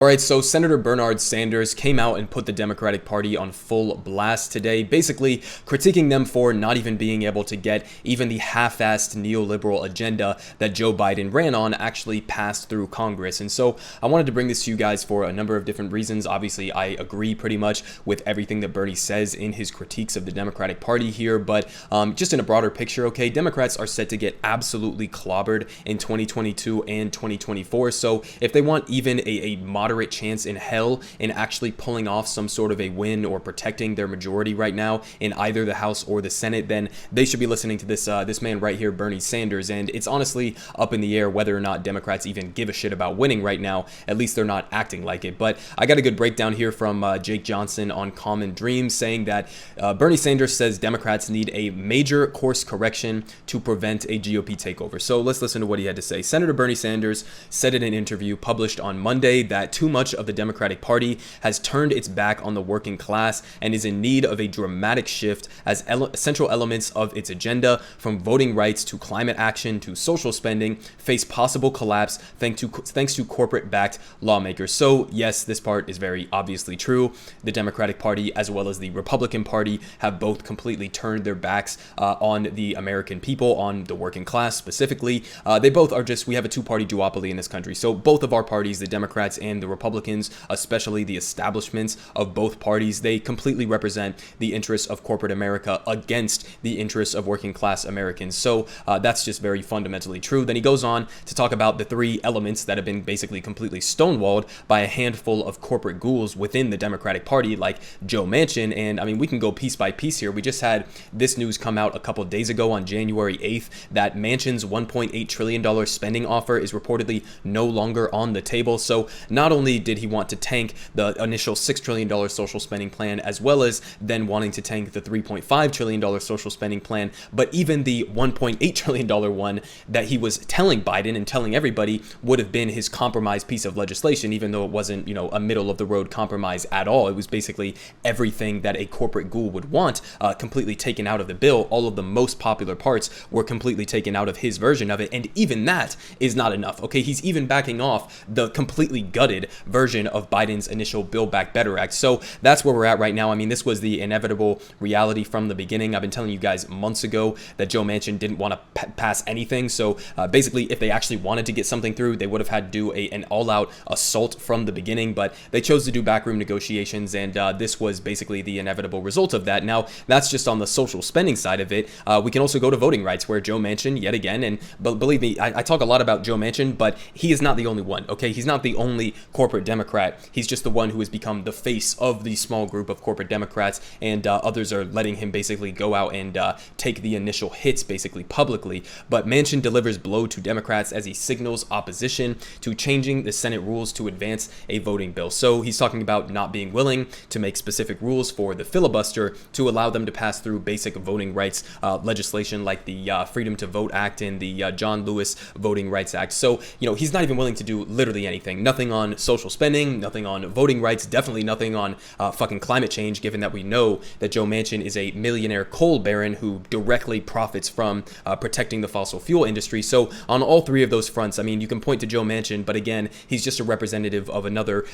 All right, so Senator Bernard Sanders came out and put the Democratic Party on full blast today, basically critiquing them for not even being able to get even the half-assed neoliberal agenda that Joe Biden ran on actually passed through Congress. And so I wanted to bring this to you guys for a number of different reasons. Obviously, I agree pretty much with everything that Bernie says in his critiques of the Democratic Party here, but just in a broader picture, okay, Democrats are set to get absolutely clobbered in 2022 and 2024. So if they want even a moderate chance in hell in actually pulling off some sort of a win or protecting their majority right now in either the House or the Senate, then they should be listening to this man right here, Bernie Sanders. And it's honestly up in the air whether or not Democrats even give a shit about winning right now. At least they're not acting like it. But I got a good breakdown here from Jake Johnson on Common Dreams, saying that Bernie Sanders says Democrats need a major course correction to prevent a GOP takeover. So let's listen to what he had to say. Senator Bernie Sanders said in an interview published on Monday that too much of the Democratic Party has turned its back on the working class and is in need of a dramatic shift as central elements of its agenda, from voting rights to climate action to social spending, face possible collapse thanks to corporate-backed lawmakers. So yes, this part is very obviously true. The Democratic Party as well as the Republican Party have both completely turned their backs on the American people, on the working class specifically. They both are we have a two-party duopoly in this country. So both of our parties, the Democrats and the Republicans, especially the establishments of both parties, they completely represent the interests of corporate America against the interests of working class Americans. So that's just very fundamentally true. Then he goes on to talk about the three elements that have been basically completely stonewalled by a handful of corporate ghouls within the Democratic Party, like Joe Manchin. And I mean, we can go piece by piece here. We just had this news come out a couple of days ago on January 8th that Manchin's $1.8 trillion spending offer is reportedly no longer on the table. So not only did he want to tank the initial $6 trillion social spending plan, as well as then wanting to tank the $3.5 trillion social spending plan, but even the $1.8 trillion one that he was telling Biden and telling everybody would have been his compromise piece of legislation, even though it wasn't, a middle of the road compromise at all. It was basically everything that a corporate ghoul would want completely taken out of the bill. All of the most popular parts were completely taken out of his version of it. And even that is not enough. Okay, he's even backing off the completely gutted version of Biden's initial Build Back Better Act. So that's where we're at right now. I mean, this was the inevitable reality from the beginning. I've been telling you guys months ago that Joe Manchin didn't want to pass anything. So basically, if they actually wanted to get something through, they would have had to do an all-out assault from the beginning. But they chose to do backroom negotiations, and this was basically the inevitable result of that. Now, that's just on the social spending side of it. We can also go to voting rights, where Joe Manchin, yet again, and believe me, I talk a lot about Joe Manchin, but he is not the only one, okay? He's not the only corporate Democrat. He's just the one who has become the face of the small group of corporate Democrats, and others are letting him basically go out and take the initial hits basically publicly. But Manchin delivers blow to Democrats as he signals opposition to changing the Senate rules to advance a voting bill. So he's talking about not being willing to make specific rules for the filibuster to allow them to pass through basic voting rights legislation like the Freedom to Vote Act and the John Lewis Voting Rights Act. So, he's not even willing to do literally anything. Nothing on social spending, nothing on voting rights, definitely nothing on fucking climate change, given that we know that Joe Manchin is a millionaire coal baron who directly profits from protecting the fossil fuel industry. So on all three of those fronts, I mean, you can point to Joe Manchin, but again, he's just a representative of another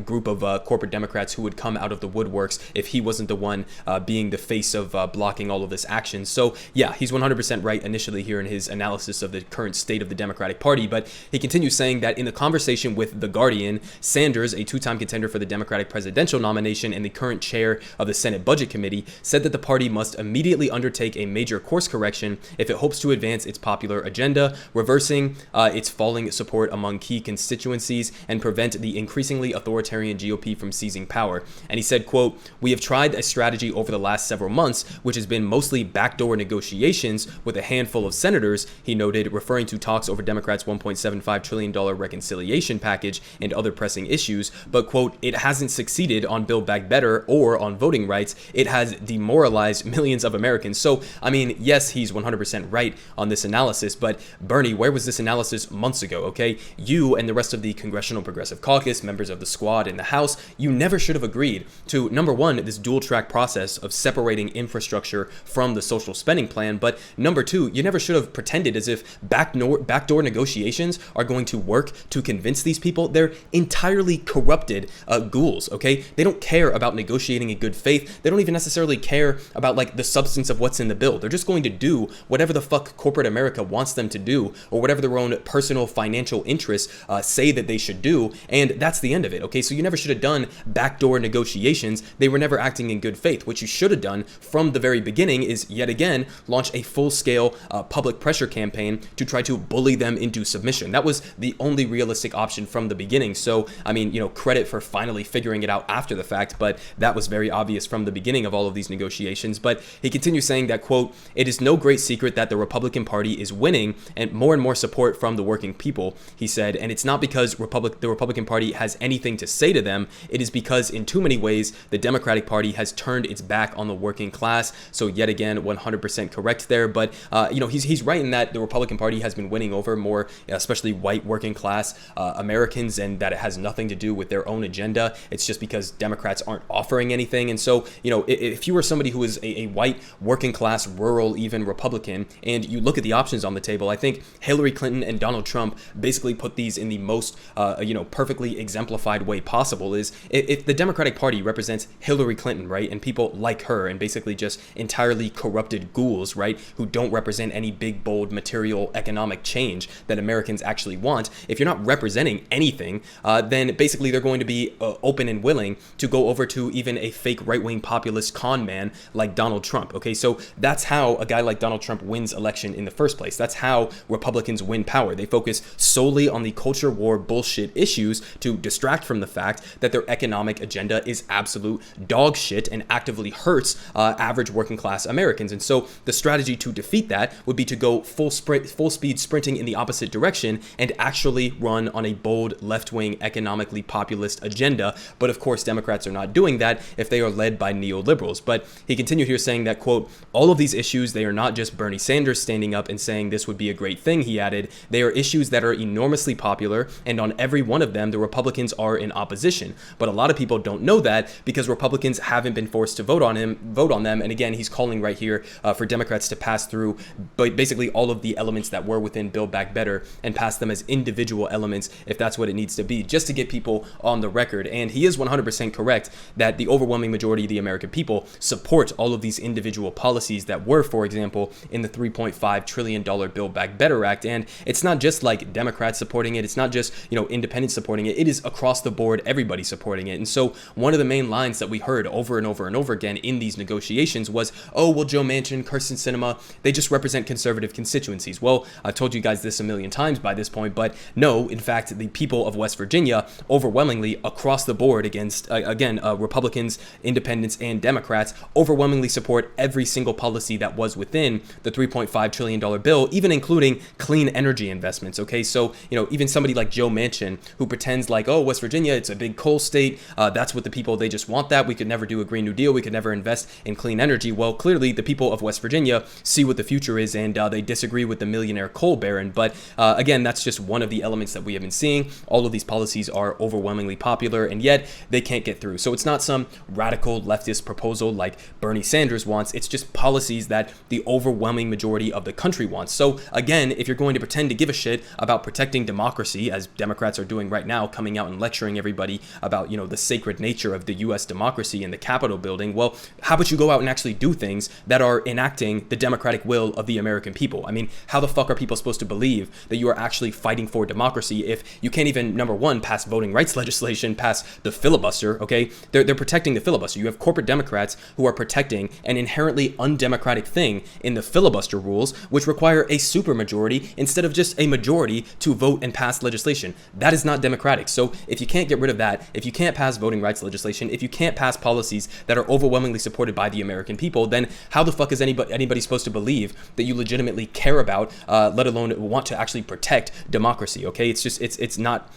group of corporate Democrats who would come out of the woodworks if he wasn't the one being the face of blocking all of this action. So yeah, he's 100% right initially here in his analysis of the current state of the Democratic Party, but he continues saying that in the conversation with The Guardian, Sanders, a two-time contender for the Democratic presidential nomination and the current chair of the Senate Budget Committee, said that the party must immediately undertake a major course correction if it hopes to advance its popular agenda, reversing its falling support among key constituencies and prevent the increasingly authoritarian GOP from seizing power. And he said, quote, "We have tried a strategy over the last several months, which has been mostly backdoor negotiations with a handful of senators," he noted, referring to talks over Democrats' $1.75 trillion reconciliation package and other pressing issues. But, quote, "It hasn't succeeded on Build Back Better or on voting rights. It has demoralized millions of Americans." So, I mean, yes, he's 100% right on this analysis, but Bernie, where was this analysis months ago, okay? You and the rest of the Congressional Progressive Caucus, members of the squad in the House, you never should have agreed to, number one, this dual track process of separating infrastructure from the social spending plan, but number two, you never should have pretended as if backdoor negotiations are going to work to convince these people. They're entirely corrupted ghouls, okay? They don't care about negotiating in good faith. They don't even necessarily care about like the substance of what's in the bill. They're just going to do whatever the fuck corporate America wants them to do, or whatever their own personal financial interests say that they should do, and that's the end of it, okay? So you never should have done backdoor negotiations. They were never acting in good faith. What you should have done from the very beginning is, yet again, launch a full-scale public pressure campaign to try to bully them into submission. That was the only realistic option from the beginning. So, I mean, you know, credit for finally figuring it out after the fact, but that was very obvious from the beginning of all of these negotiations. But he continues saying that, quote, "It is no great secret that the Republican Party is winning and more support from the working people," he said, "and it's not because the Republican Party has anything to say to them. It is because in too many ways the Democratic Party has turned its back on the working class." So yet again, 100% correct there. But you know, he's right in that the Republican Party has been winning over more, especially white working class Americans, and that it has nothing to do with their own agenda. It's just because Democrats aren't offering anything. And so, you know, if you were somebody who is a white working class, rural, even Republican, and you look at the options on the table, I think Hillary Clinton and Donald Trump basically put these in the most, you know, perfectly exemplified way possible. Is if the Democratic Party represents Hillary Clinton, right, and people like her, and basically just entirely corrupted ghouls, right, who don't represent any big, bold, material, economic change that Americans actually want. If you're not representing anything, then basically they're going to be open and willing to go over to even a fake right-wing populist con man like Donald Trump. Okay, so that's how a guy like Donald Trump wins election in the first place. That's how Republicans win power. They focus solely on the culture war bullshit issues to distract from the fact that their economic agenda is absolute dog shit and actively hurts average working class Americans. And so the strategy to defeat that would be to go full speed sprinting in the opposite direction and actually run on a bold left-wing economically populist agenda. But of course, Democrats are not doing that if they are led by neoliberals. But he continued here saying that, quote, "All of these issues, they are not just Bernie Sanders standing up and saying this would be a great thing," he added. "They are issues that are enormously popular, and on every one of them, the Republicans are in opposition. But a lot of people don't know that because Republicans haven't been forced to vote on them." And again, he's calling right here for Democrats to pass through basically all of the elements that were within Build Back Better and pass them as individual elements if that's what it needs to be, just to get people on the record. And he is 100% correct that the overwhelming majority of the American people support all of these individual policies that were, for example, in the $3.5 trillion Build Back Better Act. And it's not just like Democrats supporting it. It's not just, you know, independents supporting it. It is across the board, everybody supporting it. And so one of the main lines that we heard over and over and over again in these negotiations was, "Oh, well, Joe Manchin, Kyrsten Sinema, they just represent conservative constituencies." Well, I've told you guys this a million times by this point, but no, in fact, the people of West Virginia overwhelmingly across the board against, Republicans, independents, and Democrats overwhelmingly support every single policy that was within the $3.5 trillion bill, even including clean energy investments. Okay, so, you know, even somebody like Joe Manchin, who pretends like, "Oh, West Virginia, it's a big coal state. That's what the people, they just want that. We could never do a Green New Deal. We could never invest in clean energy." Well, clearly the people of West Virginia see what the future is, and they disagree with the millionaire coal baron. But again, that's just one of the elements that we have been seeing. All of these policies are overwhelmingly popular, and yet they can't get through. So it's not some radical leftist proposal like Bernie Sanders wants. It's just policies that the overwhelming majority of the country wants. So again, if you're going to pretend to give a shit about protecting democracy, as Democrats are doing right now, coming out and lecturing everybody about, you know, the sacred nature of the U.S. democracy and the Capitol building, well, how about you go out and actually do things that are enacting the democratic will of the American people? I mean, how the fuck are people supposed to believe that you are actually fighting for democracy if you can't even, number one, pass voting rights legislation, pass the filibuster, okay? They're protecting the filibuster. You have corporate Democrats who are protecting an inherently undemocratic thing in the filibuster rules, which require a supermajority instead of just a majority to vote and pass legislation. That is not democratic. So if you can't get rid of that, if you can't pass voting rights legislation, if you can't pass policies that are overwhelmingly supported by the American people, then how the fuck is anybody supposed to believe that you legitimately care about, let alone want to actually protect democracy? Okay, it's just it's not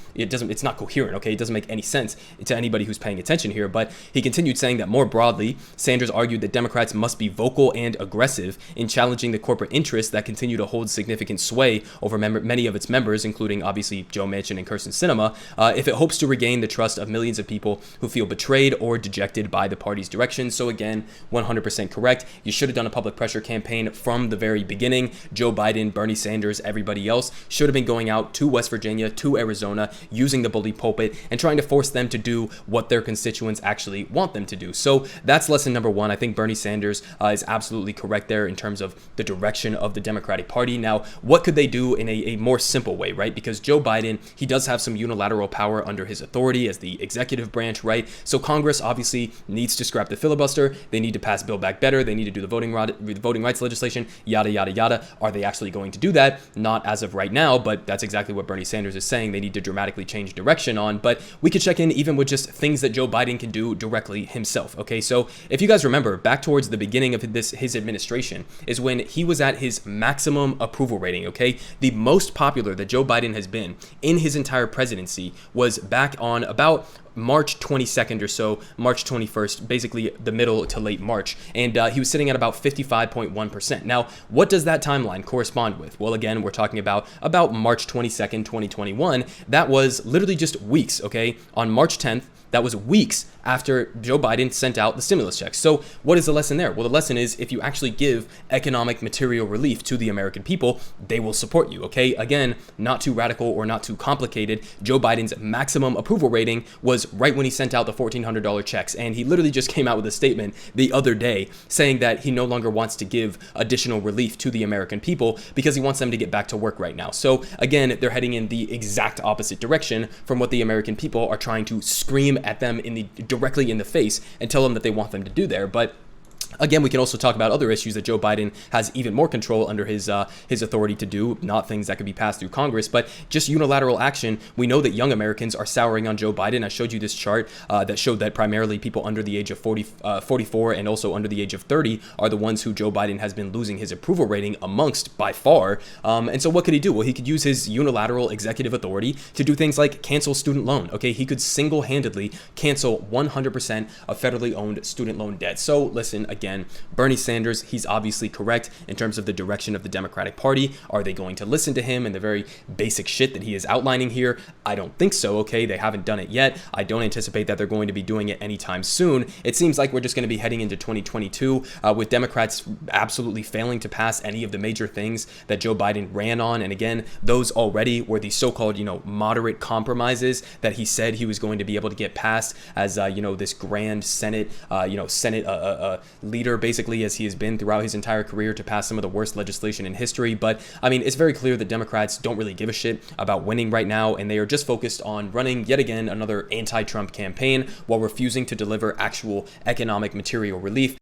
coherent. Okay, it doesn't make any sense to anybody who's paying attention here. But he continued saying that more broadly, Sanders argued that Democrats must be vocal and aggressive in challenging the corporate interests that continue to hold significant sway over many of its members, including obviously Joe Manchin and Kyrsten Sinema, if it hopes to regain the trust of millions of people who feel betrayed or dejected by the party's direction. So again, 100% correct. You should have done a public pressure campaign from the very beginning. Joe Biden, Bernie Sanders, everybody else should have been going out to West Virginia, to Arizona, using using the bully pulpit and trying to force them to do what their constituents actually want them to do. So that's lesson number one. I think Bernie Sanders is absolutely correct there in terms of the direction of the Democratic Party. Now, what could they do in a more simple way, right? Because Joe Biden, he does have some unilateral power under his authority as the executive branch, right? So Congress obviously needs to scrap the filibuster. They need to pass Build Back Better. They need to do the voting rights legislation, yada, yada, yada. Are they actually going to do that? Not as of right now, but that's exactly what Bernie Sanders is saying. They need to dramatically change direction on. But we could check in even with just things that Joe Biden can do directly himself. Okay, so if you guys remember, back towards the beginning of his administration is when he was at his maximum approval rating. Okay, the most popular that Joe Biden has been in his entire presidency was back on about March 22nd or so, March 21st, basically the middle to late March. And he was sitting at about 55.1%. Now, what does that timeline correspond with? Well, again, we're talking about March 22nd, 2021. That was literally just weeks, okay? On March 10th, that was weeks after Joe Biden sent out the stimulus checks. So what is the lesson there? Well, the lesson is if you actually give economic material relief to the American people, they will support you, okay? Again, not too radical or not too complicated. Joe Biden's maximum approval rating was right when he sent out the $1,400 checks. And he literally just came out with a statement the other day saying that he no longer wants to give additional relief to the American people because he wants them to get back to work right now. So again, they're heading in the exact opposite direction from what the American people are trying to scream at them directly in the face and tell them that they want them to do there. But again, we can also talk about other issues that Joe Biden has even more control under his authority to do, not things that could be passed through Congress, but just unilateral action. We know that young Americans are souring on Joe Biden. I showed you this chart that showed that primarily people under the age of 44 and also under the age of 30 are the ones who Joe Biden has been losing his approval rating amongst by far. And so what could he do? Well, he could use his unilateral executive authority to do things like cancel student loan. Okay, he could single-handedly cancel 100% of federally owned student loan debt. So listen, again, Bernie Sanders, he's obviously correct in terms of the direction of the Democratic Party. Are they going to listen to him and the very basic shit that he is outlining here? I don't think so, okay? They haven't done it yet. I don't anticipate that they're going to be doing it anytime soon. It seems like we're just going to be heading into 2022 with Democrats absolutely failing to pass any of the major things that Joe Biden ran on. And again, those already were the so-called, moderate compromises that he said he was going to be able to get passed as, this grand Senate, leader, basically, as he has been throughout his entire career to pass some of the worst legislation in history. But I mean, it's very clear that Democrats don't really give a shit about winning right now, and they are just focused on running yet again another anti-Trump campaign while refusing to deliver actual economic material relief.